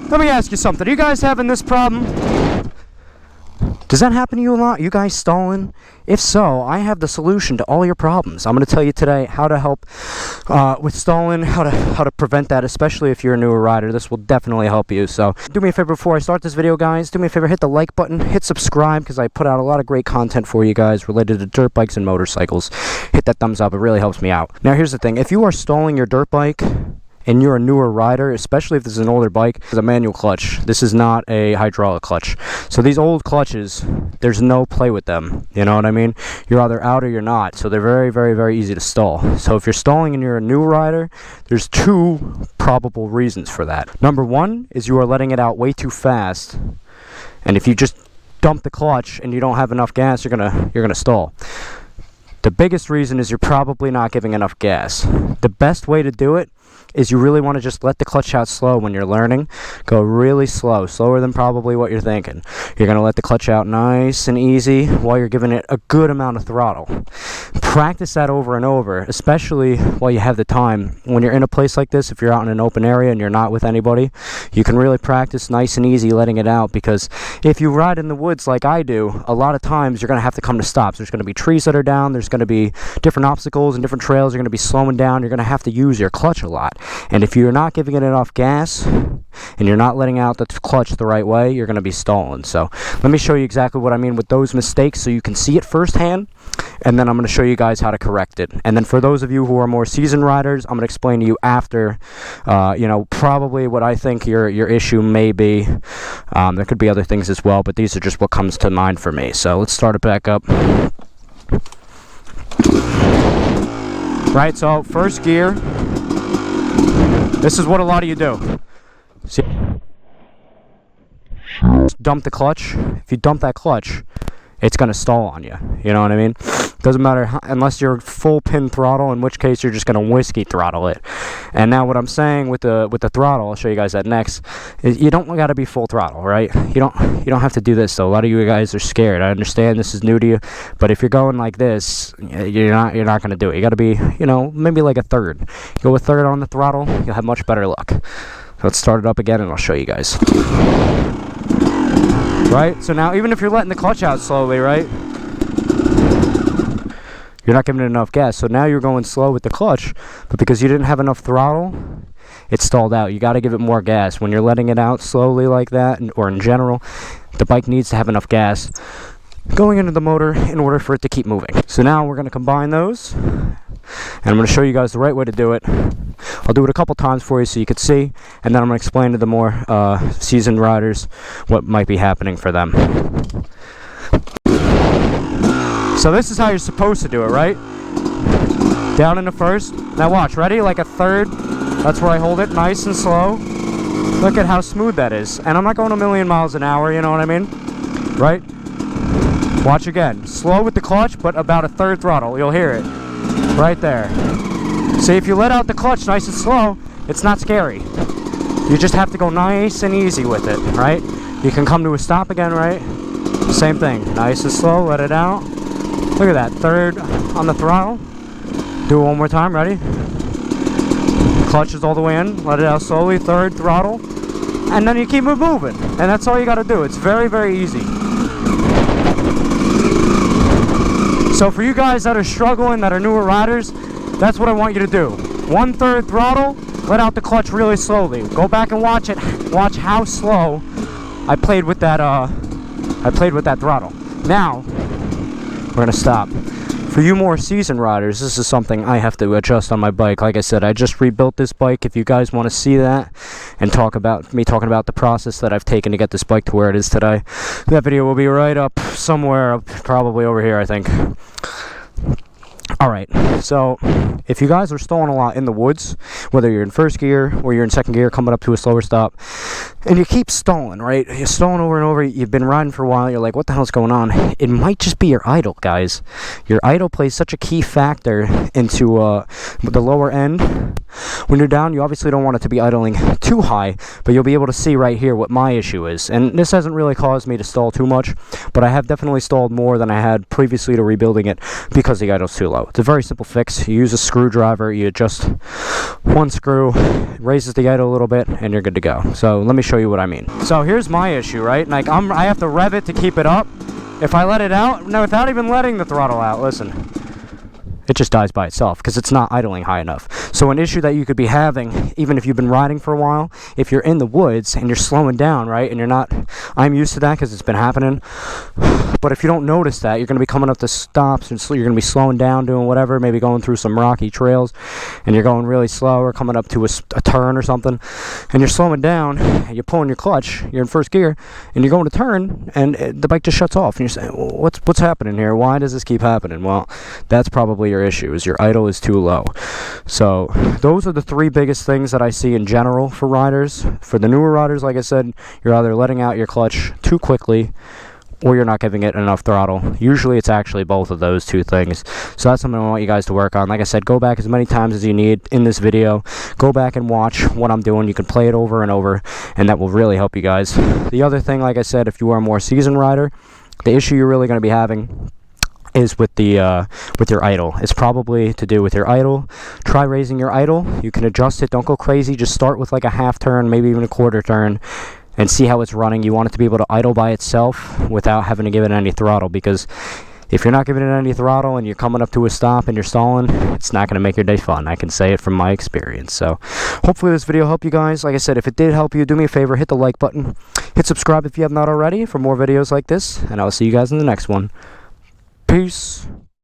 let me ask you something. Are you guys having this problem? Does that happen to you a lot? You guys stalling? If so, I have the solution to all your problems. I'm going to tell you today how to help with stalling, how to prevent that, especially if you're a newer rider. This will definitely help you. So do me a favor before I start this video, guys. Do me a favor, hit the like button, hit subscribe, because I put out a lot of great content for you guys related to dirt bikes and motorcycles. Hit that thumbs up. It really helps me out. Now, here's the thing. If you are stalling your dirt bike, and you're a newer rider, especially if this is an older bike, it's a manual clutch. This is not a hydraulic clutch. So these old clutches, there's no play with them. You know what I mean? You're either out or you're not. So they're very, very, very easy to stall. So if you're stalling and you're a new rider, there's two probable reasons for that. Number one is you are letting it out way too fast. And if you just dump the clutch and you don't have enough gas, you're gonna stall. The biggest reason is you're probably not giving enough gas. The best way to do it is you really want to just let the clutch out slow when you're learning. Go really slow, slower than probably what you're thinking. You're going to let the clutch out nice and easy while you're giving it a good amount of throttle. Practice that over and over, especially while you have the time. When you're in a place like this, if you're out in an open area and you're not with anybody, you can really practice nice and easy letting it out, because if you ride in the woods like I do, a lot of times you're going to have to come to stops. There's going to be trees that are down, there's going to be different obstacles and different trails. You're going to be slowing down, you're going to have to use your clutch a lot. And if you're not giving it enough gas and you're not letting out the clutch the right way, you're going to be stalling. So let me show you exactly what I mean with those mistakes so you can see it firsthand, and then I'm going to show you guys how to correct it. And then for those of you who are more seasoned riders, I'm going to explain to you after, probably what I think your issue may be. There could be other things as well, but these are just what comes to mind for me. So let's start it back up. Right, so first gear. This is what a lot of you do. See? Dump the clutch. If you dump that clutch, it's going to stall on you. You know what I mean? Doesn't matter unless you're full pin throttle, in which case you're just going to whiskey throttle it. And now what I'm saying with the throttle, I'll show you guys that next, is you don't got to be full throttle, right? You don't have to do this though. A lot of you guys are scared. I understand this is new to you, but if you're going like this, you're not going to do it. You got to be, maybe like a third. Go a third on the throttle, you'll have much better luck. So let's start it up again and I'll show you guys. Right? So now even if you're letting the clutch out slowly, right? You're not giving it enough gas. So now you're going slow with the clutch, but because you didn't have enough throttle, it stalled out. You got to give it more gas. When you're letting it out slowly like that, or in general, the bike needs to have enough gas going into the motor in order for it to keep moving. So now we're going to combine those, and I'm going to show you guys the right way to do it. I'll do it a couple times for you so you can see, and then I'm going to explain to the more seasoned riders what might be happening for them. So this is how you're supposed to do it, right? Down in the first. Now watch, ready? Like a third. That's where I hold it, nice and slow. Look at how smooth that is. And I'm not going a million miles an hour, you know what I mean? Right? Watch again. Slow with the clutch, but about a third throttle. You'll hear it. Right there. See, if you let out the clutch nice and slow, it's not scary. You just have to go nice and easy with it, right? You can come to a stop again, right? Same thing. Nice and slow, let it out. Look at that, third on the throttle. Do it one more time, ready? Clutch is all the way in, let it out slowly, third throttle. And then you keep it moving. And that's all you gotta do. It's very, very easy. So for you guys that are struggling, that are newer riders, that's what I want you to do. 1/3 throttle, let out the clutch really slowly. Go back and watch it. Watch how slow I played with that throttle. Now, we're going to stop. For you more seasoned riders, this is something I have to adjust on my bike. Like I said, I just rebuilt this bike. If you guys want to see that and talking about the process that I've taken to get this bike to where it is today, that video will be right up somewhere, probably over here, I think. Alright, so if you guys are stalling a lot in the woods, whether you're in first gear or you're in second gear coming up to a slower stop, and you keep stalling, right? You're stalling over and over, you've been riding for a while, you're like, what the hell's going on? It might just be your idle, guys. Your idle plays such a key factor into the lower end. When you're down, you obviously don't want it to be idling too high, but you'll be able to see right here what my issue is. And this hasn't really caused me to stall too much, but I have definitely stalled more than I had previously to rebuilding it because the idle's too low. It's a very simple fix. You use a screwdriver, you adjust one screw, raises the idle a little bit, and you're good to go. So let me show show you what I mean. So here's my issue, right? Like I have to rev it to keep it up. If I let it out, no, without even letting the throttle out, listen, it just dies by itself because it's not idling high enough. So an issue that you could be having, even if you've been riding for a while, if you're in the woods and you're slowing down, right, and you're not, I'm used to that because it's been happening, but if you don't notice that, you're going to be coming up to stops and you're going to be slowing down, doing whatever, maybe going through some rocky trails, and you're going really slow or coming up to a turn or something, and you're slowing down, and you're pulling your clutch, you're in first gear, and you're going to turn, and the bike just shuts off, and you're saying, well, what's happening here? Why does this keep happening? Well, that's probably your issue, is your idle is too low. So those are the three biggest things that I see in general for riders. For the newer riders, like I said, you're either letting out your clutch too quickly or you're not giving it enough throttle. Usually it's actually both of those two things. So that's something I want you guys to work on. Like I said, go back as many times as you need in this video. Go back and watch what I'm doing. You can play it over and over, and that will really help you guys. The other thing, like I said, if you are a more seasoned rider, the issue you're really going to be having is with the with your idle. It's probably to do with your idle. Try raising your idle. You can adjust it. Don't go crazy. Just start with like a half turn, maybe even a quarter turn, and see how it's running. You want it to be able to idle by itself without having to give it any throttle, because if you're not giving it any throttle and you're coming up to a stop and you're stalling, it's not going to make your day fun. I can say it from my experience. So hopefully this video helped you guys. Like I said, if it did help you, do me a favor, hit the like button, hit subscribe if you have not already for more videos like this, and I'll see you guys in the next one. Peace.